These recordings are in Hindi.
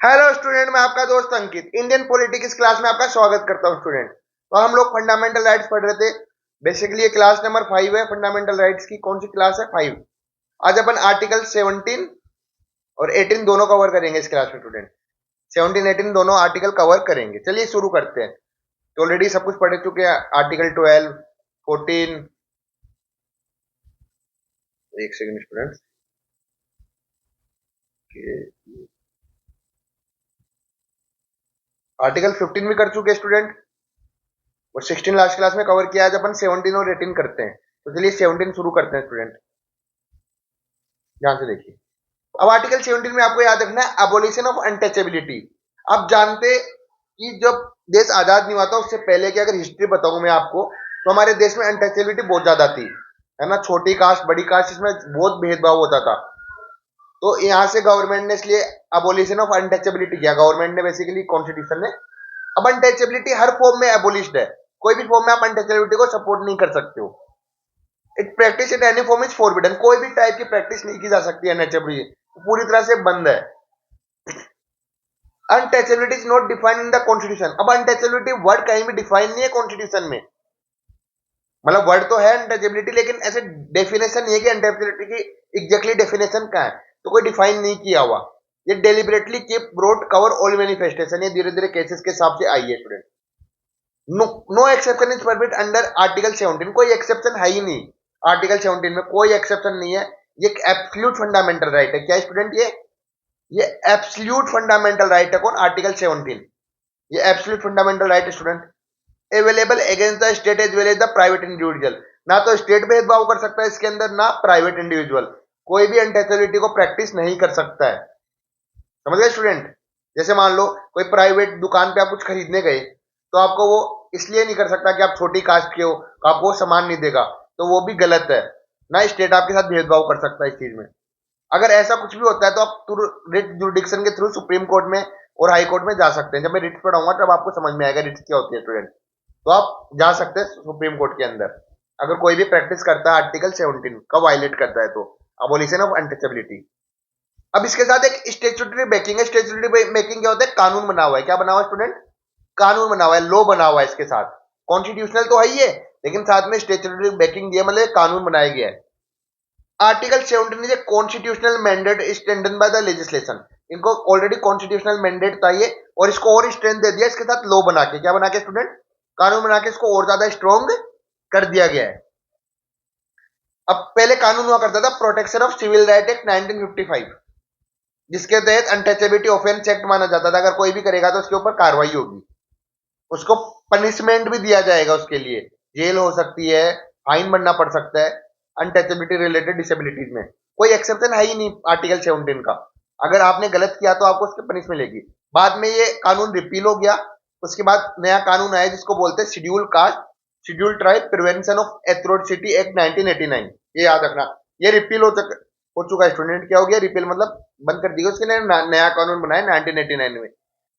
हेलो स्टूडेंट, मैं आपका दोस्त अंकित इंडियन पॉलिटिक्स क्लास में आपका स्वागत करता हूं स्टूडेंट। तो हम लोग फंडामेंटल राइट्स पढ़ रहे थे। बेसिकली ये क्लास नंबर 5 है फंडामेंटल राइट्स की। कौन सी क्लास है? 5। आज अपन आर्टिकल 17 और 18 दोनों कवर करेंगे इस क्लास में स्टूडेंट। 17 18 दोनों आर्टिकल कवर करेंगे। चलिए शुरू करते हैं। तो ऑलरेडी सब कुछ पढ़ चुके हैं। आर्टिकल 12 14। एक सेकंड स्टूडेंट। आर्टिकल 15 भी कर चुके स्टूडेंट और 16 लास्ट क्लास में कवर किया। आज अपन 17 और 18 करते हैं। तो चलिए 17 शुरू करते हैं स्टूडेंट। ध्यान से देखिए। अब आर्टिकल 17 में आपको याद रखना है अबोलिशन ऑफ अनटचेबिलिटी। आप जानते कि जब देश आजाद नहीं हुआ था उससे पहले की अगर हिस्ट्री बताऊं मैं आपको, तो हमारे देश में अनटचेबिलिटी बहुत ज्यादा थी, है ना। छोटी कास्ट बड़ी कास्ट इसमें बहुत भेदभाव होता था। तो यहाँ से गवर्नमेंट ने इसलिए अबोलिशन ऑफ अनटचेबिलिटी किया। गवर्नमेंट ने बेसिकली कॉन्स्टिट्यूशन ने। अब अनटचेबिलिटी हर फॉर्म में एबोलिश्ड है। कोई भी फॉर्म में आप अनटचेबिलिटी को सपोर्ट नहीं कर सकते हो। It practice in any form is forbidden. कोई भी टाइप की प्रैक्टिस नहीं की जा सकती है अनटचेबिलिटी, पूरी तरह से बंद है। Untouchability is not defined in the constitution. अब अनटचेबिलिटी वर्ड कहीं भी डिफाइन नहीं है कॉन्स्टिट्यूशन में। मतलब वर्ड तो है अनटचेबिलिटी, लेकिन ऐसे डेफिनेशन नहीं है कि अनटचेबिलिटी की एग्जैक्टली डेफिनेशन क्या है, तो कोई डिफाइन नहीं किया हुआ। ये deliberately keep broad cover all manifestation. ये धीरे धीरे केसेस के हिसाब से आई है student. No exception is permit under article 17। कोई एक्सेप्शन है ही नहीं। आर्टिकल 17 में कोई एक्सेप्शन नहीं है। ये एक एब्सोल्यूट फंडामेंटल राइट है। क्या स्टूडेंट? ये एब्सोल्यूट फंडामेंटल राइट है। कौन? आर्टिकल 17। ये एब्सोल्यूट फंडामेंटल राइट है student. Available against the state as well as the private individual. ना तो स्टेट भेदभाव कर सकता है इसके अंदर, ना प्राइवेट इंडिविजुअल। कोई भी अनटचेबिलिटी को प्रैक्टिस नहीं कर सकता है। समझ गए स्टूडेंट? जैसे मान लो कोई प्राइवेट दुकान पे आप कुछ खरीदने गए, तो आपको वो इसलिए नहीं कर सकता कि आप छोटी कास्ट के हो तो आपको वो सामान नहीं देगा, तो वो भी गलत है। ना स्टेट आपके साथ भेदभाव कर सकता है इस चीज में। अगर ऐसा कुछ भी होता है तो आप रिट जुरिडिक्शन के थ्रू सुप्रीम कोर्ट में और हाई कोर्ट में जा सकते हैं। जब मैं रिट्स पढ़ाऊंगा तब आपको समझ में आएगा रिट्स क्या होती है स्टूडेंट। तो आप जा सकते हैं सुप्रीम कोर्ट के अंदर अगर कोई भी प्रैक्टिस करता है आर्टिकल 17 का वायलेट करता है तो। Abolition of untouchability. अब इसके साथ एक स्टेचुटरी बेकिंग है। स्टेचुटरी बेकिंग क्या होता है? कानून बना हुआ है। क्या बना हुआ है स्टूडेंट? कानून बना हुआ है, लॉ बना हुआ है। इसके साथ कॉन्स्टिट्यूशनल तो है ही है, लेकिन साथ में स्टेचुटरी बेकिंग दिया, मतलब कानून बनाया गया है। Article 17 is a constitutional mandate strengthen by the legislation. इनको ऑलरेडी कॉन्स्टिट्यूशनल मैंडेट था ये, और इसको और स्ट्रेंथ दे दिया इसके साथ लॉ बना के। क्या बना के स्टूडेंट? कानून बना के इसको और ज्यादा स्ट्रॉन्ग कर दिया गया है। अब पहले कानून हुआ करता था protection of civil right act 1955, जिसके तहत अनटचेबिलिटी ऑफेंस एक्ट माना जाता था। अगर कोई भी करेगा तो उसके ऊपर कार्रवाई होगी, उसको पनिशमेंट भी दिया जाएगा। उसके लिए जेल हो सकती है, फाइन बनना पड़ सकता है। अनटचेबिलिटी रिलेटेड डिसेबिलिटीज में कोई एक्सेप्शन है ही नहीं आर्टिकल 17 का। अगर आपने गलत किया तो आपको उसकी पनिशमेंट मिलेगी। बाद में ये कानून रिपील हो गया। उसके बाद नया कानून आया जिसको बोलते हैं schedule caste schedule tribe prevention of atrocity act 1989। ये याद रखना। ये रिपील हो चुका है स्टूडेंट। क्या हो गया? रिपील मतलब बंद कर दिया। उसके लिए नया कानून बनाया 1989 में,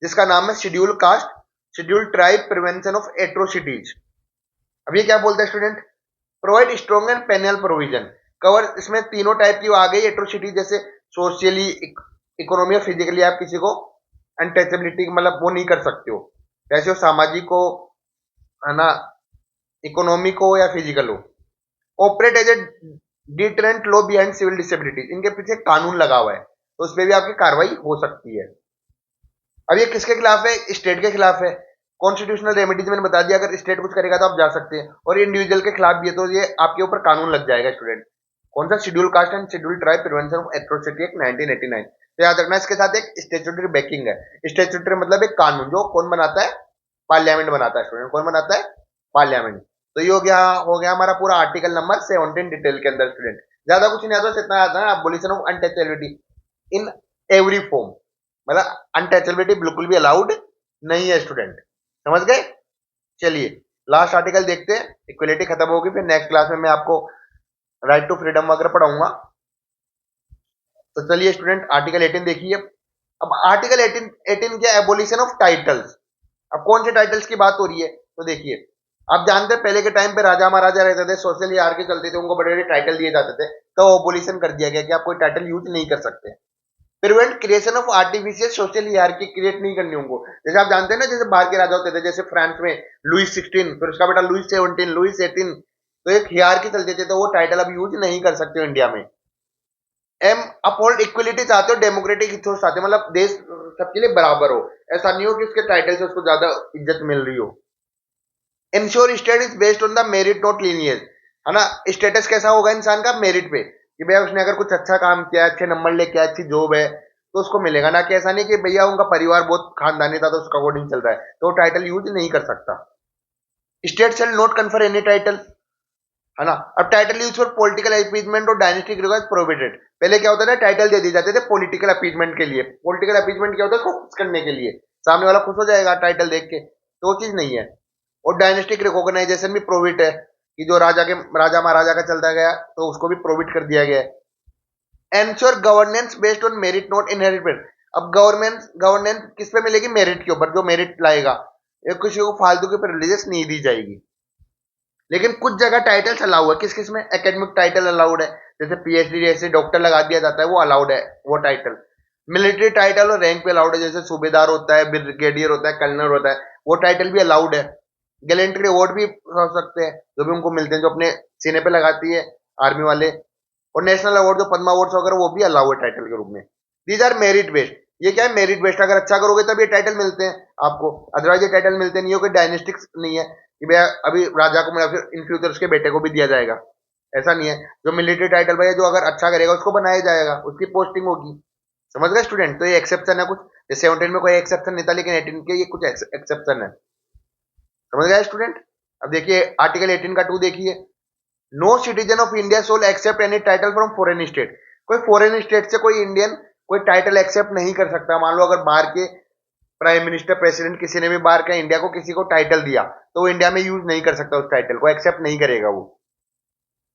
जिसका नाम है schedule caste schedule tribe prevention of atrocities. अब ये क्या बोलता है student? Provide strong and penal provision cover. इसमें तीनों टाइप की आ गई एट्रोसिटी, जैसे सोशली, इकोनॉमी और फिजिकली आप किसी को अनटचेबिलिटी मतलब वो नहीं कर सकते हो। जैसे हो सामाजिक हो, है ना, इकोनॉमिक हो या फिजिकल हो। Operate as a deterrent law behind civil disabilities. इनके पीछे कानून लगा हुआ है, तो उस पर भी आपकी कार्रवाई हो सकती है। अब ये किसके खिलाफ है? स्टेट के खिलाफ है। कॉन्स्टिट्यूशनल रेमेडीज मैंने बता दिया, अगर स्टेट कुछ करेगा तो आप जा सकते हैं। और इंडिविजुअल के खिलाफ भी है, तो ये आपके ऊपर कानून लग जाएगा स्टूडेंट। कौन सा? Schedule caste and schedule tribe prevention of atrocity act 1989। तो याद रखना इसके साथ एक स्टेचुटरी बैकिंग है। स्टेचुटरी मतलब एक कानून जो कौन बनाता है? पार्लियामेंट बनाता है स्टूडेंट। कौन बनाता है? पार्लियामेंट। तो ये हो गया हमारा पूरा आर्टिकल नंबर 17 डिटेल के अंदर स्टूडेंट। ज्यादा कुछ नहीं आता, इतना आता है abolition of untouchability in every form. मतलब अनटचेबिलिटी बिल्कुल भी अलाउड नहीं है स्टूडेंट। समझ गए? चलिए लास्ट आर्टिकल देखते हैं। इक्वलिटी खत्म होगी, फिर नेक्स्ट क्लास में मैं आपको राइट टू फ्रीडम वगैरह पढ़ाऊंगा। तो चलिए स्टूडेंट आर्टिकल 18 देखिए। अब आर्टिकल 18 क्या? Abolition of titles. अब कौन से टाइटल्स की बात हो रही है? तो देखिए, आप जानते हैं पहले के टाइम पे राजा महाराजा रहते थे, सोशल हायरार्की चलते थे, उनको बड़े बड़े टाइटल दिए जाते थे। तो एबोलिशन कर दिया गया कि आप कोई टाइटल यूज नहीं कर सकते। Prevent creation of artificial social hierarchy create नहीं करनी उनको। जैसे आप जानते हैं ना, जैसे बाहर के राजा होते थे, जैसे फ्रांस में लुइस 16, फिर उसका बेटा लुइस 17, लुइस 18, तो एक हियरार्की चलती थी, तो वो टाइटल अब यूज नहीं कर सकते इंडिया में। एम अपहोल्ड इक्वलिटी चाहते हो, डेमोक्रेटिक इथोस चाहते हो, मतलब देश सबके लिए बराबर हो, ऐसा नहीं हो कि उसके टाइटल से उसको ज्यादा इज्जत मिल रही हो। Ensure state is based on the merit not lineage, है ना। स्टेटस कैसा होगा इंसान का, मेरिट पे, कि भैया उसने अगर कुछ अच्छा काम किया, अच्छे नंबर लेके आया, अच्छी जॉब है, तो उसको मिलेगा ना, कि ऐसा नहीं कि भैया उनका परिवार बहुत खानदानी था तो उसका अकॉर्डिंग चल रहा है, तो वो टाइटल यूज नहीं कर सकता। State shall not confer any title, है ना। अब title use for political appeasement और डायनेस्टिक रिवाज प्रोहिबिटेड। पहले क्या होता था, टाइटल दे दिए जाते थे पॉलिटिकल अपीजमेंट के लिए। पॉलिटिकल अपीजमेंट क्या होता है, खुश करने के लिए, सामने वाला खुश हो जाएगा टाइटल देख के, तो वो चीज नहीं है। और डायनेस्टिक रिकॉग्नाइजेशन भी प्रोहिबिट है, कि जो राजा महाराजा का चलता गया तो उसको भी प्रोहिबिट कर दिया गया है। Ensure governance based on merit not inherited. अब गवर्नेंस किस पे मिलेगी, मेरिट के ऊपर, जो मेरिट लाएगा, एक किसी को फालतू की प्रिविलेजेस नहीं दी जाएगी। लेकिन कुछ जगह टाइटल्स अलाउ है, किस किस में, एकेडमिक टाइटल अलाउड है, जैसे पीएचडी जैसे डॉक्टर लगा दिया जाता है, वो अलाउड है वो टाइटल। मिलिट्री टाइटल और रैंक पे अलाउड है, जैसे सूबेदार होता है, ब्रिगेडियर होता है, कर्नल होता है, वो टाइटल भी अलाउड है। गैलेंट्री अवार्ड भी हो सकते हैं, जो भी उनको मिलते हैं, जो अपने सीने पे लगाती है आर्मी वाले। और नेशनल अवार्ड, जो पद्मा अवार्ड्स वगैरह, वो भी अलाउ है टाइटल के रूप में। These are merit based. ये क्या है, मेरिट बेस्ड, अगर अच्छा करोगे तब ये टाइटल मिलते हैं आपको, अदरवाइज ये टाइटल मिलते नहीं हो, कोई डायनेस्टिक्स नहीं है कि भैया अभी राजा को मिला, फिर इन फ्यूचर उसके बेटे को भी दिया जाएगा, ऐसा नहीं है। जो मिलिट्री टाइटल भैया जो अगर अच्छा करेगा उसको बनाया जाएगा, उसकी पोस्टिंग होगी। समझ गए स्टूडेंट, तो ये एक्सेप्शन है कुछ, जैसे 17 में कोई एक्सेप्शन नहीं था, लेकिन 18 के ये कुछ एक्सेप्शन है। समझ गए स्टूडेंट। अब देखिए आर्टिकल 18 का 2 देखिए, no citizen of India shall accept any title from foreign state. कोई फॉरेन स्टेट से कोई इंडियन कोई टाइटल एक्सेप्ट नहीं कर सकता। मान लो अगर बाहर के प्राइम मिनिस्टर, प्रेसिडेंट, किसी ने भी बाहर का इंडिया को किसी को टाइटल दिया, तो वो इंडिया में यूज नहीं कर सकता, उस टाइटल को एक्सेप्ट नहीं करेगा वो,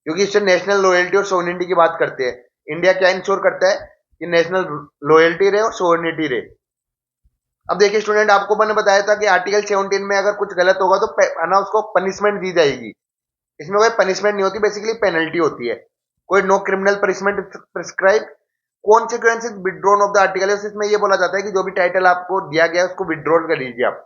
क्योंकि इससे नेशनल लॉयल्टी और सोवरेनिटी की बात करते हैं। इंडिया क्या इंश्योर करता है कि नेशनल लॉयल्टी रहे और सोवरेनिटी रहे। अब देखिए स्टूडेंट, आपको मैंने बताया था कि आर्टिकल 17 में अगर कुछ गलत होगा तो है ना, उसको पनिशमेंट दी जाएगी। इसमें कोई पनिशमेंट नहीं होती, बेसिकली पेनल्टी होती है। कोई no criminal punishment prescribe, consequences withdrawn of the article. इसमें ये बोला जाता है कि जो भी टाइटल आपको दिया गया है उसको विड्रॉल कर लीजिए आप,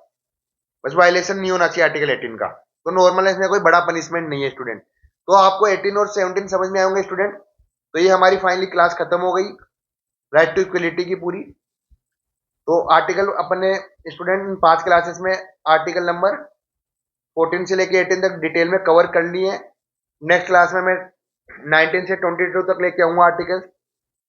बस वायलेशन नहीं होना चाहिए आर्टिकल 18 का। तो नॉर्मल इसमें कोई बड़ा पनिशमेंट नहीं है स्टूडेंट। तो आपको 18 और 17 समझ में आएंगे स्टूडेंट। तो ये हमारी फाइनली क्लास खत्म हो गई, राइट टू इक्वलिटी की पूरी। तो आर्टिकल अपने स्टूडेंट 5 क्लासेस में आर्टिकल नंबर 14 से लेके 18 तक डिटेल में कवर कर लिए। नेक्स्ट क्लास में मैं 19 से 22 तक लेके आऊंगा आर्टिकल्स।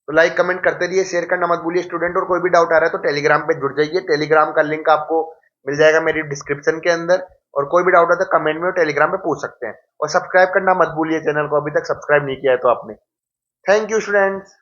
तो लाइक कमेंट करते रहिए, शेयर करना मत भूलिए स्टूडेंट। और कोई भी डाउट आ रहा है तो टेलीग्राम पे जुड़ जाइए, टेलीग्राम का लिंक आपको मिल जाएगा मेरी डिस्क्रिप्शन के अंदर। और कोई भी डाउट आता है कमेंट में टेलीग्राम पे पूछ सकते हैं। और सब्सक्राइब करना मत भूलिए चैनल को, अभी तक सब्सक्राइब नहीं किया है तो आपने। Thank you students.